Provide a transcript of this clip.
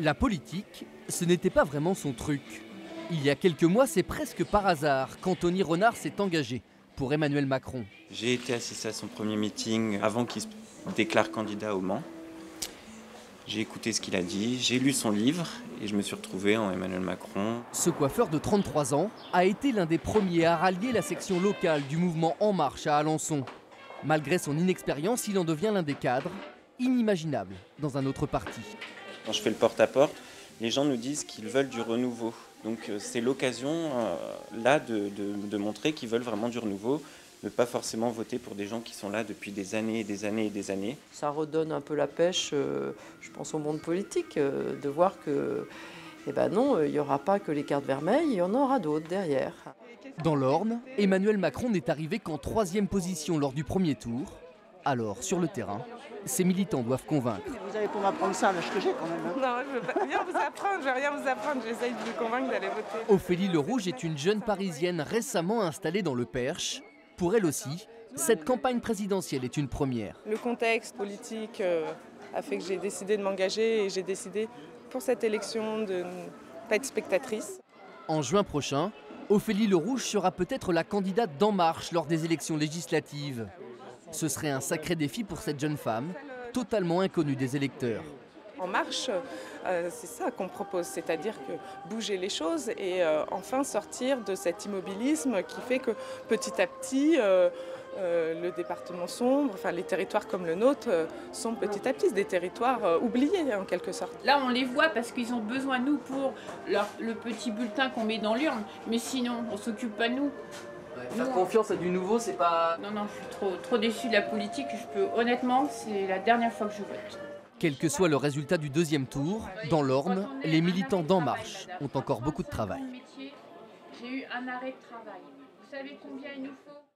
La politique, ce n'était pas vraiment son truc. Il y a quelques mois, c'est presque par hasard qu'Anthony Renard s'est engagé pour Emmanuel Macron. J'ai été assisté à son premier meeting avant qu'il se déclare candidat au Mans. J'ai écouté ce qu'il a dit, j'ai lu son livre et je me suis retrouvé en Emmanuel Macron. Ce coiffeur de 33 ans a été l'un des premiers à rallier la section locale du mouvement En Marche à Alençon. Malgré son inexpérience, il en devient l'un des cadres, inimaginable dans un autre parti. Quand je fais le porte-à-porte, les gens nous disent qu'ils veulent du renouveau. Donc c'est l'occasion là de montrer qu'ils veulent vraiment du renouveau, ne pas forcément voter pour des gens qui sont là depuis des années et des années et des années. Ça redonne un peu la pêche, je pense, au monde politique, de voir que, eh ben non, il n'y aura pas que les cartes vermeilles, il y en aura d'autres derrière. Dans l'Orne, Emmanuel Macron n'est arrivé qu'en 3e position lors du premier tour. Alors, sur le terrain, ses militants doivent convaincre. Vous allez pour m'apprendre ça, l'âge que j'ai quand même. Non, je ne veux pas rien vous apprendre, je veux rien vous apprendre, j'essaye de vous convaincre d'aller voter. Ophélie Le Rouge est une jeune Parisienne récemment installée dans le Perche. Pour elle aussi, cette campagne présidentielle est une première. Le contexte politique a fait que j'ai décidé de m'engager et j'ai décidé pour cette élection de ne pas être spectatrice. En juin prochain, Ophélie Le Rouge sera peut-être la candidate d'En Marche lors des élections législatives. Ce serait un sacré défi pour cette jeune femme, totalement inconnue des électeurs. En Marche, c'est ça qu'on propose, c'est-à-dire que bouger les choses et enfin sortir de cet immobilisme qui fait que petit à petit, le département sombre, enfin les territoires comme le nôtre sont petit à petit des territoires oubliés en quelque sorte. Là on les voit parce qu'ils ont besoin de nous pour le petit bulletin qu'on met dans l'urne, mais sinon on s'occupe pas de nous. Faire confiance à du nouveau, c'est pas... Non, je suis trop déçue de la politique. Honnêtement, c'est la dernière fois que je vote. Quel que soit le résultat du deuxième tour, dans l'Orne, les militants d'En Marche ont encore beaucoup de travail. J'ai eu un arrêt de travail. Vous savez combien il nous faut ?